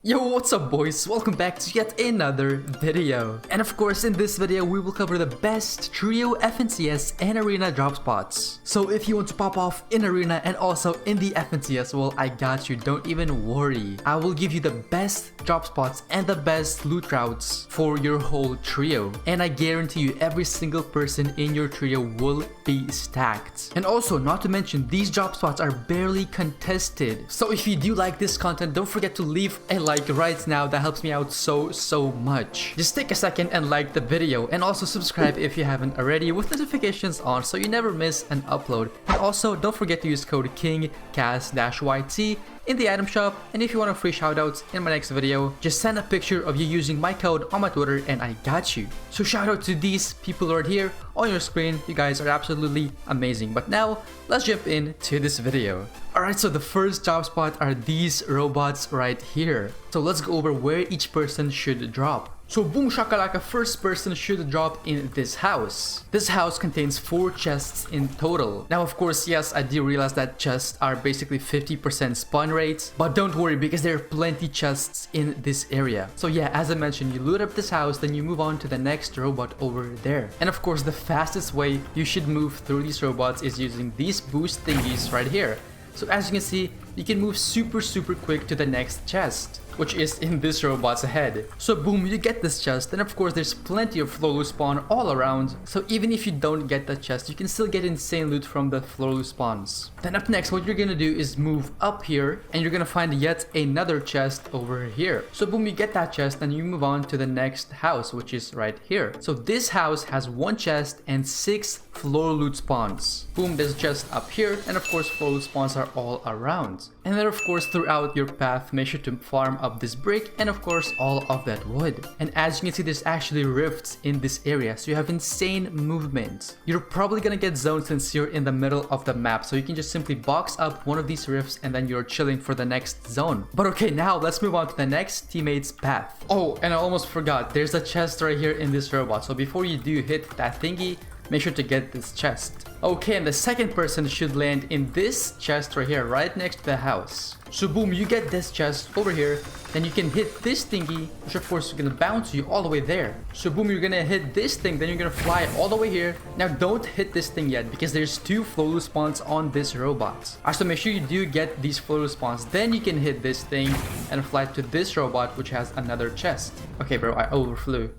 Yo, what's up boys? Welcome back to yet another video. And of course, in this video, we will cover the best trio FNCS and arena drop spots. So if you want to pop off in arena and also in the FNCS, well, I got you, don't even worry. I will give you the best drop spots and the best loot routes for your whole trio. And I guarantee you every single person in your trio will be stacked. And also, not to mention, these drop spots are barely contested. So if you do like this content, don't forget to leave a like right now. That helps me out so much. Just take a second and like the video, and also subscribe if you haven't already with notifications on so you never miss an upload. And also don't forget to use code KINGCAS-YT in the item shop, and if you want a free shoutouts in my next video, just send a picture of you using my code on my Twitter and I got you. So shout out to these people right here on your screen. You guys are absolutely amazing. But now let's jump into this video. Alright, so the first drop spot are these robots right here. So let's go over where each person should drop. So boom shakalaka, first person should drop in this house. This house contains 4 chests in total. Now of course, yes, I do realize that chests are basically 50% spawn rates, but don't worry because there are plenty chests in this area. So yeah, as I mentioned, you loot up this house, then you move on to the next robot over there. And of course, the fastest way you should move through these robots is using these boost thingies right here. So as you can see, you can move super quick to the next chest, which is in this robot's head. So boom, you get this chest, and of course there's plenty of floor loot spawn all around. So even if you don't get the chest, you can still get insane loot from the floor loot spawns. Then up next, what you're gonna do is move up here, and you're gonna find yet another chest over here. So boom, you get that chest, and you move on to the next house, which is right here. So this house has 1 chest and 6 floor loot spawns. Boom, there's a chest up here, and of course floor loot spawns are all around. And then of course throughout your path, make sure to farm up this brick and of course all of that wood. And as you can see, there's actually rifts in this area, so you have insane movement. You're probably gonna get zoned since you're in the middle of the map, so you can just simply box up one of these rifts and then you're chilling for the next zone. But okay, now let's move on to the next teammate's path. Oh, and I almost forgot, there's a chest right here in this robot, so before you do hit that thingy, make sure to get this chest. Okay, and the second person should land in this chest right here, right next to the house. So boom, you get this chest over here, then you can hit this thingy, which of course is gonna bounce you all the way there. So boom, you're gonna hit this thing, then you're gonna fly all the way here. Now don't hit this thing yet because there's 2 floor loot spawns on this robot. Alright, so make sure you do get these floor loot spawns, then you can hit this thing and fly to this robot, which has another chest. Okay bro, I overflew.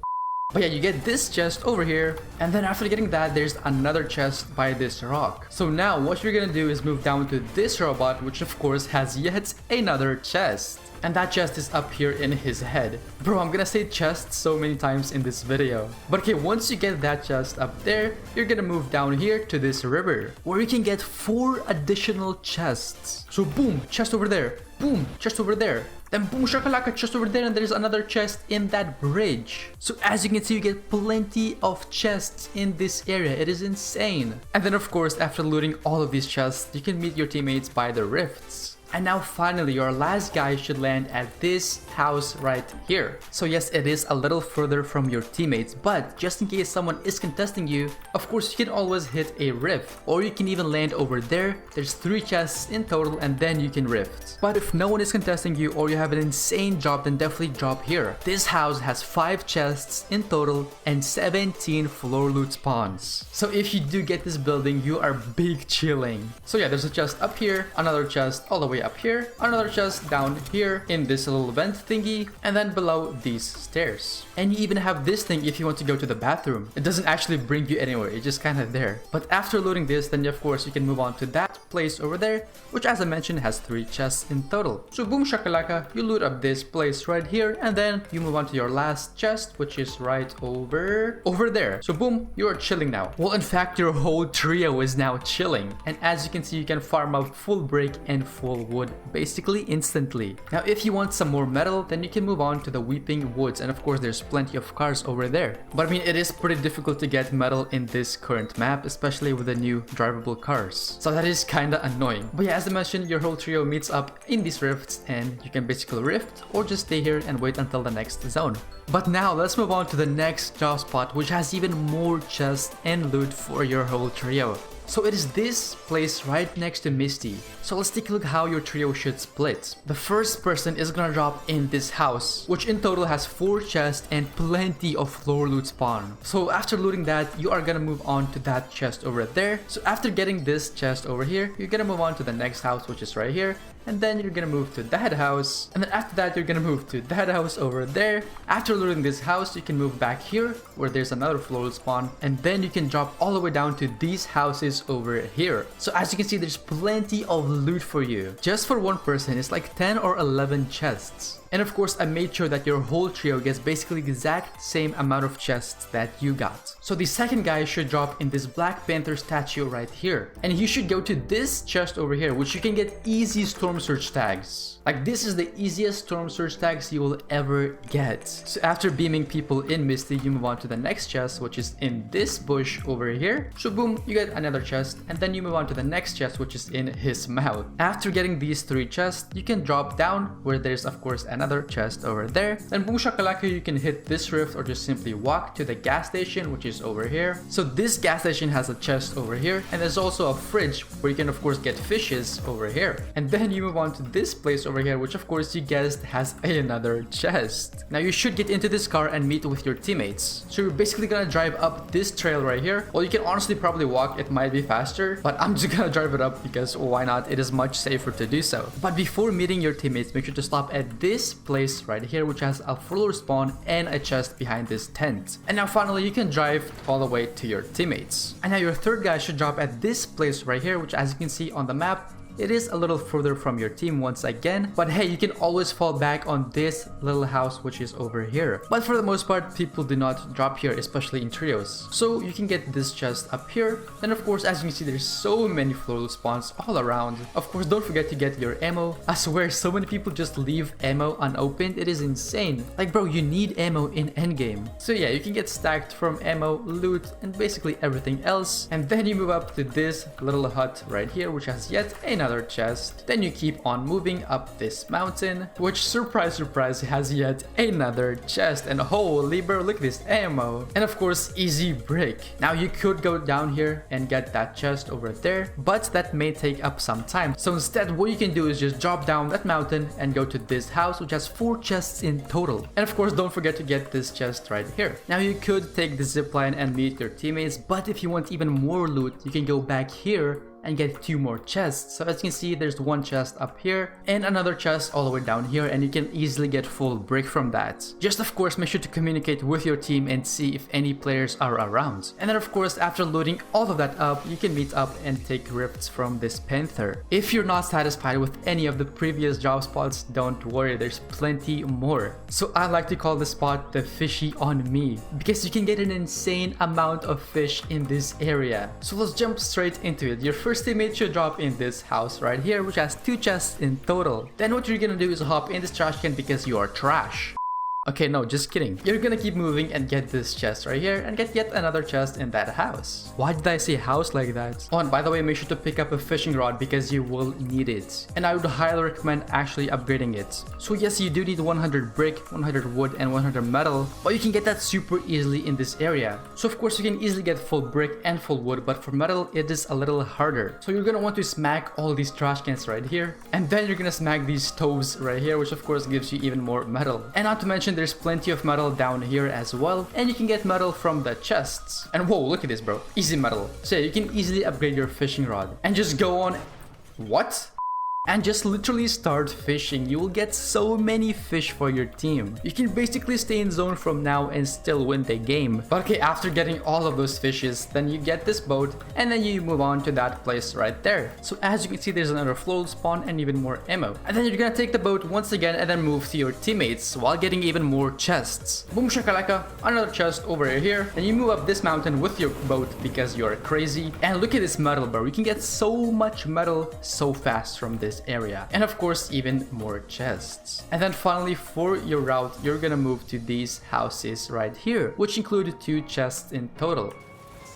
But yeah, you get this chest over here, and then after getting that, there's another chest by this rock. So now what you're gonna do is move down to this robot, which of course has yet another chest. And that chest is up here in his head. Bro, I'm gonna say chest so many times in this video. But okay, once you get that chest up there, you're gonna move down here to this river, where you can get 4 additional chests. So boom, chest over there. Boom, chest over there. Then boom shakalaka, chest over there, and there's another chest in that bridge. So as you can see, you get plenty of chests in this area. It is insane. And then of course, after looting all of these chests, you can meet your teammates by the rifts. And now finally, your last guy should land at this house right here. So yes, it is a little further from your teammates, but just in case someone is contesting you, of course you can always hit a rift, or you can even land over there. There's 3 chests in total, and then you can rift. But if no one is contesting you or you have an insane drop, then definitely drop here. This house has 5 chests in total and 17 floor loot spawns. So if you do get this building, you are big chilling. So yeah, there's a chest up here, another chest all the way up here, another chest down here in this little vent thingy, and then below these stairs. And you even have this thing if you want to go to the bathroom. It doesn't actually bring you anywhere, it's just kind of there. But after looting this, then of course you can move on to that place over there, which as I mentioned has 3 chests in total. So boom shakalaka, you loot up this place right here, and then you move on to your last chest, which is right over there. So boom, you are chilling now. Well, in fact, your whole trio is now chilling. And as you can see, you can farm up full brick and full wood basically instantly. Now if you want some more metal, then you can move on to the Weeping Woods, and of course there's plenty of cars over there. But I mean, it is pretty difficult to get metal in this current map, especially with the new drivable cars, so that is kinda annoying. But yeah, as I mentioned, your whole trio meets up in these rifts, and you can basically rift or just stay here and wait until the next zone. But now let's move on to the next drop spot, which has even more chests and loot for your whole trio. So it is this place right next to Misty. So let's take a look how your trio should split. The first person is gonna drop in this house, which in total has 4 chests and plenty of floor loot spawn. So after looting that, you are gonna move on to that chest over there. So after getting this chest over here, you're gonna move on to the next house, which is right here. And then you're gonna move to that house, and then after that you're gonna move to that house over there. After looting this house, you can move back here where there's another floor spawn, and then you can drop all the way down to these houses over here. So as you can see, there's plenty of loot for you. Just for one person, it's like 10 or 11 chests. And of course, I made sure that your whole trio gets basically the exact same amount of chests that you got. So the second guy should drop in this Black Panther statue right here. And he should go to this chest over here, which you can get easy storm surge tags. Like, this is the easiest storm surge tags you will ever get. So after beaming people in Misty, you move on to the next chest, which is in this bush over here. So boom, you get another chest, and then you move on to the next chest, which is in his mouth. After getting these 3 chests, you can drop down where there's of course another chest over there. Then boom shakalaka, you can hit this rift or just simply walk to the gas station, which is over here. So this gas station has a chest over here, and there's also a fridge where you can of course get fishes over here. And then you move on to this place over here, which of course you guessed has another chest. Now you should get into this car and meet with your teammates. So you're basically gonna drive up this trail right here. Well, you can honestly probably walk, it might be faster, but I'm just gonna drive it up because why not? It is much safer to do so. But before meeting your teammates, make sure to stop at this place right here, which has a floor spawn and a chest behind this tent. And now finally you can drive all the way to your teammates. And now your third guy should drop at this place right here, which as you can see on the map, it is a little further from your team once again, but hey, you can always fall back on this little house which is over here. But for the most part, people do not drop here, especially in trios. So you can get this chest up here. Then of course, as you can see, there's so many floral spawns all around. Of course, don't forget to get your ammo. I swear, so many people just leave ammo unopened. It is insane. Like bro, you need ammo in endgame. So yeah, you can get stacked from ammo, loot, and basically everything else. And then you move up to this little hut right here, which has yet another chest. Then you keep on moving up this mountain, which surprise surprise has yet another chest. And holy bro, look at this ammo. And of course, easy brick. Now you could go down here and get that chest over there, but that may take up some time. So instead, what you can do is just drop down that mountain and go to this house, which has 4 chests in total. And of course, don't forget to get this chest right here. Now you could take the zipline and meet your teammates, but if you want even more loot, you can go back here and get 2 more chests. So as you can see, there's 1 chest up here and another chest all the way down here, and you can easily get full brick from that. Just of course, make sure to communicate with your team and see if any players are around. And then of course, after loading all of that up, you can meet up and take rifts from this panther. If you're not satisfied with any of the previous job spots, don't worry, there's plenty more. So I like to call this spot the Fishy on me, because you can get an insane amount of fish in this area. So let's jump straight into it. Your first teammate should drop in this house right here, which has 2 chests in total. Then what you're gonna do is hop in this trash can because you are trash. Okay, no, just kidding. You're gonna keep moving and get this chest right here and get yet another chest in that house. Why did I say house like that? Oh, and by the way, make sure to pick up a fishing rod because you will need it. And I would highly recommend actually upgrading it. So yes, you do need 100 brick, 100 wood, and 100 metal, but you can get that super easily in this area. So of course, you can easily get full brick and full wood, but for metal, it is a little harder. So you're gonna want to smack all these trash cans right here, and then you're gonna smack these stoves right here, which of course gives you even more metal. And not to mention, there's plenty of metal down here as well, and you can get metal from the chests. And whoa, look at this bro, easy metal. So yeah, you can easily upgrade your fishing rod and just go on. What? And just literally start fishing. You will get so many fish for your team. You can basically stay in zone from now and still win the game. But okay, after getting all of those fishes, then you get this boat and then you move on to that place right there. So as you can see, there's another float spawn and even more ammo. And then you're gonna take the boat once again and then move to your teammates while getting even more chests. Boom shakalaka, another chest over here. And you move up this mountain with your boat because you're crazy. And look at this metal bro, you can get so much metal so fast from this area, and of course even more chests. And then finally, for your route, you're gonna move to these houses right here, which include 2 chests in total.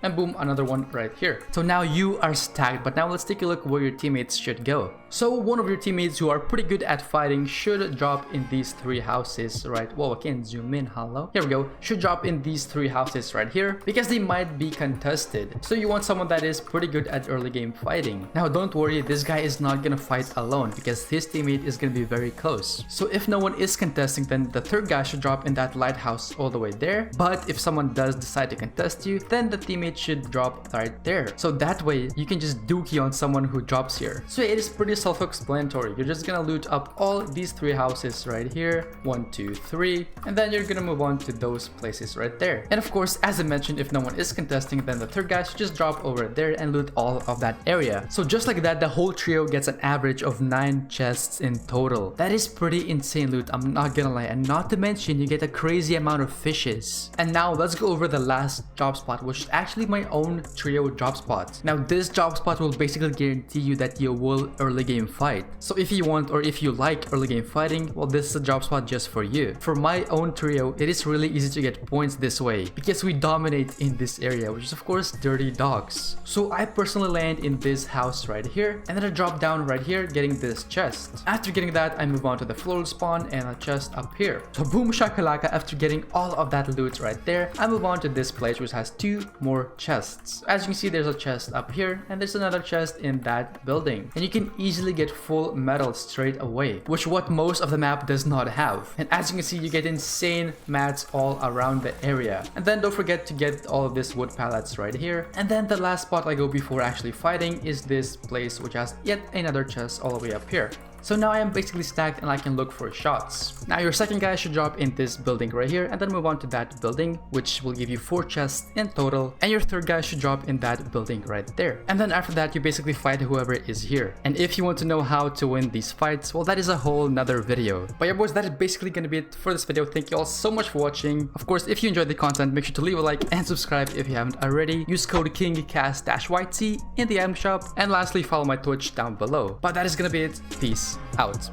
and boom, another one right here. So now you are stacked, but now let's take a look where your teammates should go. So one of your teammates who are pretty good at fighting should drop in these 3 houses, right? Whoa, I can zoom in, hello. Here we go. Should drop in these 3 houses right here because they might be contested. So you want someone that is pretty good at early game fighting. Now don't worry, this guy is not gonna fight alone because his teammate is gonna be very close. So if no one is contesting, then the 3rd guy should drop in that lighthouse all the way there. But if someone does decide to contest you, then the teammate should drop right there. So that way you can just dookie on someone who drops here. So it is pretty self-explanatory. You're just gonna loot up all these 3 houses right here, 1, 2, 3, and then you're gonna move on to those places right there. And of course, as I mentioned, if no one is contesting, then the 3rd guy should just drop over there and loot all of that area. So just like that, the whole trio gets an average of 9 chests in total. That is pretty insane loot, I'm not gonna lie, and not to mention you get a crazy amount of fishes. And now let's go over the last job spot, which is actually my own trio job spot. Now this job spot will basically guarantee you that you will early game fight. So if you want or if you like early game fighting, well, this is a job spot just for you. For my own trio, it is really easy to get points this way because we dominate in this area, which is of course dirty dogs. So I personally land in this house right here, and then I drop down right here getting this chest. After getting that, I move on to the floral spawn and a chest up here. So boom shakalaka, after getting all of that loot right there, I move on to this place which has 2 more chests. As you can see, there's a chest up here and there's another chest in that building, and you can easily get full metal straight away, which what most of the map does not have. And as you can see, you get insane mats all around the area. And then don't forget to get all of this wood pallets right here. And then the last spot I go before actually fighting is this place which has yet another chest all the way up here. So now I am basically stacked and I can look for shots. Now your 2nd guy should drop in this building right here and then move on to that building, which will give you 4 chests in total. And your 3rd guy should drop in that building right there. And then after that, you basically fight whoever is here. And if you want to know how to win these fights, well, that is a whole nother video. But yeah boys, that is basically gonna be it for this video. Thank you all so much for watching. Of course, if you enjoyed the content, make sure to leave a like and subscribe if you haven't already. Use code KINGCAST-YT in the item shop. And lastly, follow my Twitch down below. But that is gonna be it. Peace out.